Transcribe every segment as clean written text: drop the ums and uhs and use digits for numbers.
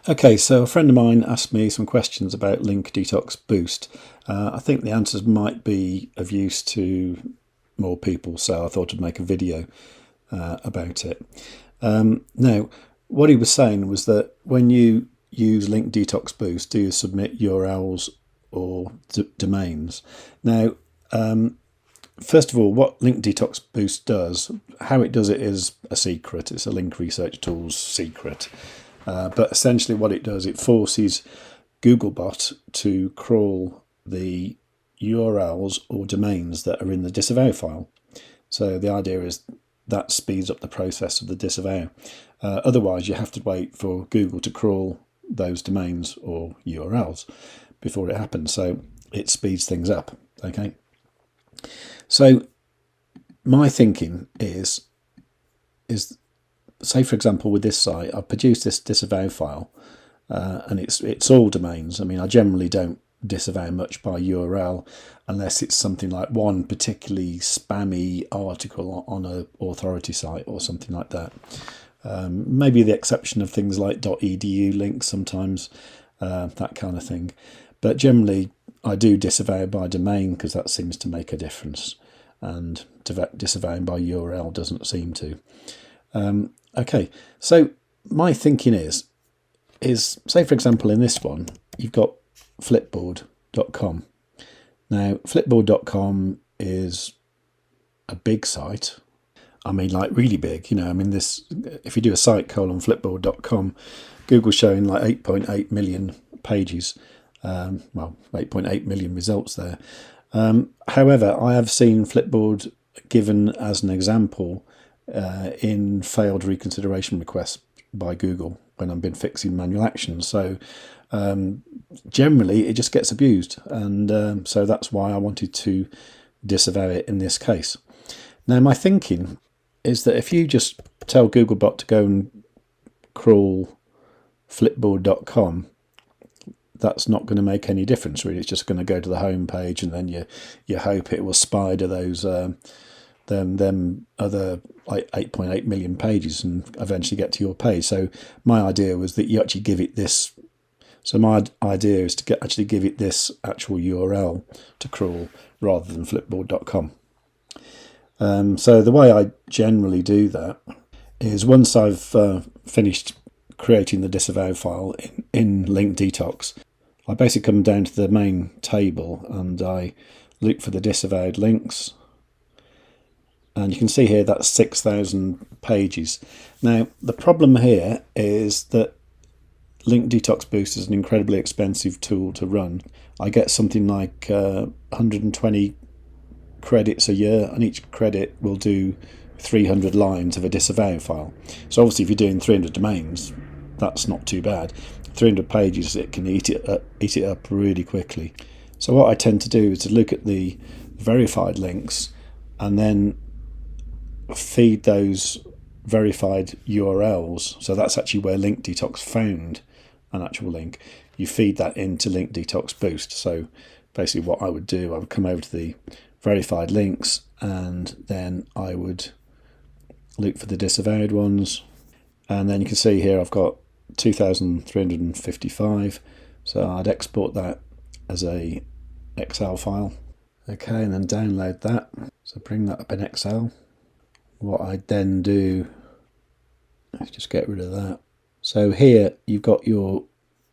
Okay, so a friend of mine asked me some questions about Link Detox Boost. I think the answers might be of use to more people, so I thought I'd make a video about it. Now, what he was saying was that when you use Link Detox Boost, do you submit URLs or domains? Now, first of all, what Link Detox Boost does, how it does it is a secret. It's a LinkResearchTools secret. But essentially what it does, it forces Googlebot to crawl the URLs or domains that are in the disavow file. So the idea is that speeds up the process of the disavow. Otherwise, you have to wait for Google to crawl those domains or URLs before it happens. So it speeds things up. Okay. So my thinking is say for example with this site, I've produced this disavow file and it's all domains. I mean, I generally don't disavow much by URL unless it's something like one particularly spammy article on an authority site or something like that. Maybe the exception of things like .edu links sometimes, that kind of thing. But generally I do disavow by domain because that seems to make a difference, and disavowing by URL doesn't seem to. Okay, so my thinking is say for example in this one you've got flipboard.com. Now flipboard.com is a big site. I mean, like really big, you know. I mean, this, if you do a site flipboard.com, Google's showing like 8.8 million pages, well 8.8 million results there. However, I have seen Flipboard given as an example in failed reconsideration requests by Google when I've been fixing manual actions. So generally it just gets abused, and so that's why I wanted to disavow it in this case. Now my thinking is that if you just tell Googlebot to go and crawl flipboard.com, that's not going to make any difference really. It's just going to go to the home page, and then you hope it will spider those them other like 8.8 million pages and eventually get to your page. So my idea was that you actually give it this. So my idea is to actually give it this actual URL to crawl rather than flipboard.com. So the way I generally do that is once I've finished creating the disavow file in Link Detox, I basically come down to the main table and I look for the disavowed links. And you can see here that's 6,000 pages. Now, the problem here is that Link Detox Boost is an incredibly expensive tool to run. I get something like 120 credits a year, and each credit will do 300 lines of a disavow file. So obviously if you're doing 300 domains, that's not too bad. 300 pages, it can eat it up really quickly. So what I tend to do is to look at the verified links and then feed those verified URLs. So that's actually where Link Detox found an actual link. You feed that into Link Detox Boost. So basically what I would do, I would come over to the verified links and then I would look for the disavowed ones, and then you can see here I've got 2,355, so I'd export that as a Excel file. Okay, and then download that, so bring that up in Excel. What I then do, let's just get rid of that. So here you've got your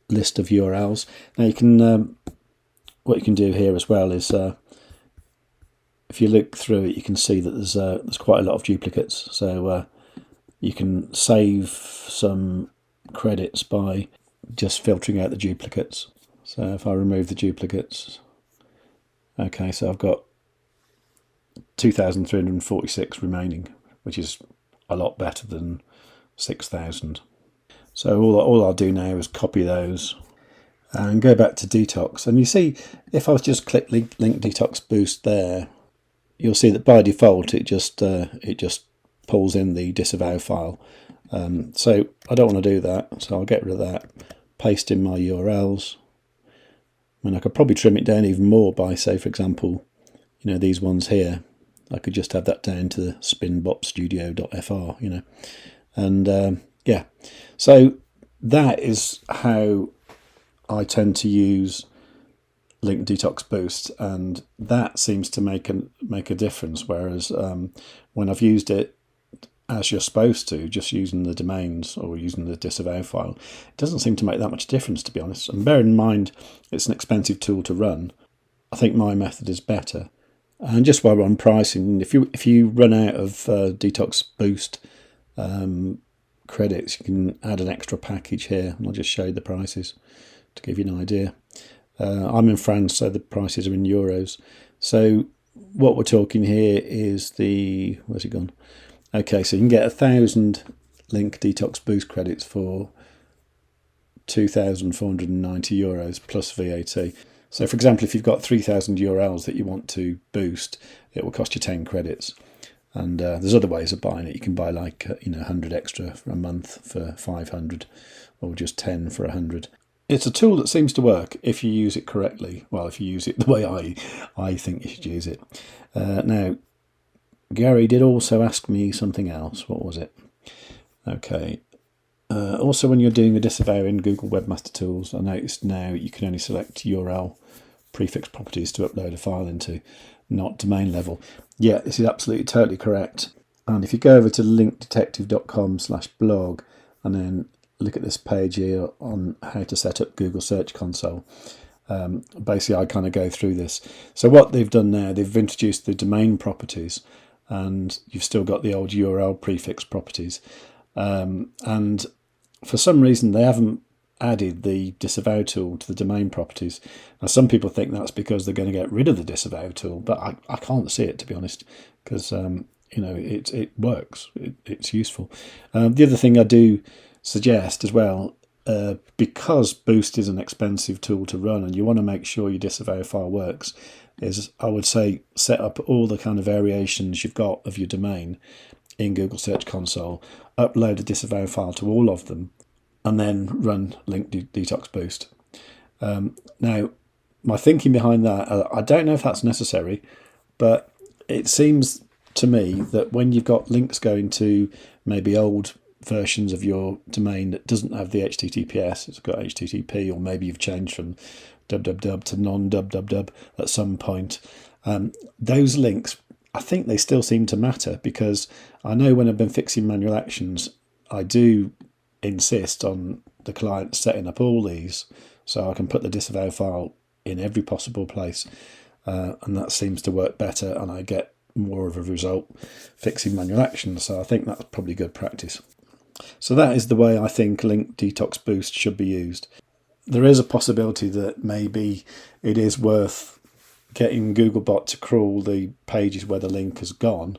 list of URLs. Now you can, what you can do here as well is if you look through it, you can see that there's quite a lot of duplicates. So you can save some credits by just filtering out the duplicates. So if I remove the duplicates, okay, so I've got 2,346 remaining, which is a lot better than 6,000. So all I'll do now is copy those and go back to Detox. And you see, if I was just click Link Detox Boost there, you'll see that by default it just pulls in the disavow file. So I don't want to do that, so I'll get rid of that, paste in my URLs. I mean, I could probably trim it down even more by, say, for example, you know, these ones here. I could just have that down to the spinbopstudio.fr, you know, and yeah. So that is how I tend to use Link Detox Boost, and that seems to make a difference. Whereas when I've used it as you're supposed to, just using the domains or using the disavow file, it doesn't seem to make that much difference, to be honest. And bear in mind, it's an expensive tool to run. I think my method is better. And just while we're on pricing, if you run out of Detox Boost credits, you can add an extra package here, and I'll just show you the prices to give you an idea. I'm in France, so the prices are in euros. So what we're talking here is the, where's it gone? Okay, so you can get 1,000 Link Detox Boost credits for €2,490 plus VAT. So for example, if you've got 3,000 URLs that you want to boost, it will cost you 10 credits. And there's other ways of buying it. You can buy like 100 extra for a month for 500, or just 10 for 100. It's a tool that seems to work if you use it correctly. Well, if you use it the way I think you should use it. Now, Gary did also ask me something else. What was it? Okay. Also, when you're doing a disavow in Google Webmaster Tools, I noticed now you can only select URL prefix properties to upload a file into, not domain level. Yeah, this is absolutely totally correct. And if you go over to linkdetective.com/blog and then look at this page here on how to set up Google Search Console, basically I kind of go through this. So what they've done now, they've introduced the domain properties, and you've still got the old URL prefix properties. And for some reason they haven't added the disavow tool to the domain properties. Now some people think that's because they're going to get rid of the disavow tool, but I can't see it, to be honest, because it works, it's useful. The other thing I do suggest as well, because Boost is an expensive tool to run and you want to make sure your disavow file works, is I would say set up all the kind of variations you've got of your domain in Google Search Console, upload a disavow file to all of them, and then run Link Detox Boost. Now, my thinking behind that, I don't know if that's necessary, but it seems to me that when you've got links going to maybe old versions of your domain that doesn't have the HTTPS, it's got HTTP, or maybe you've changed from www to non-www at some point, those links, I think they still seem to matter, because I know when I've been fixing manual actions, I do insist on the client setting up all these so I can put the disavow file in every possible place, and that seems to work better and I get more of a result fixing manual actions. So I think that's probably good practice. So that is the way I think Link Detox Boost should be used. There is a possibility that maybe it is worth getting Googlebot to crawl the pages where the link has gone,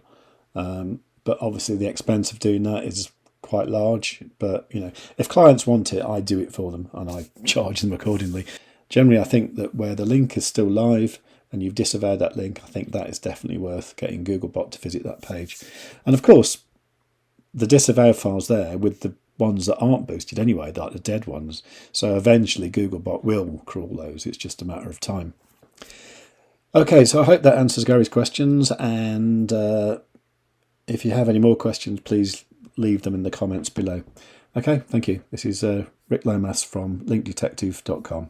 but obviously the expense of doing that is quite large. But if clients want it, I do it for them and I charge them accordingly. Generally, I think that where the link is still live and you've disavowed that link, I think that is definitely worth getting Googlebot to visit that page. And of course, the disavow files there with the ones that aren't boosted anyway, like the dead ones. So eventually Googlebot will crawl those. It's just a matter of time. Okay, so I hope that answers Gary's questions, and if you have any more questions, please leave them in the comments below. Okay, thank you. This is Rick Lomas from linkdetective.com.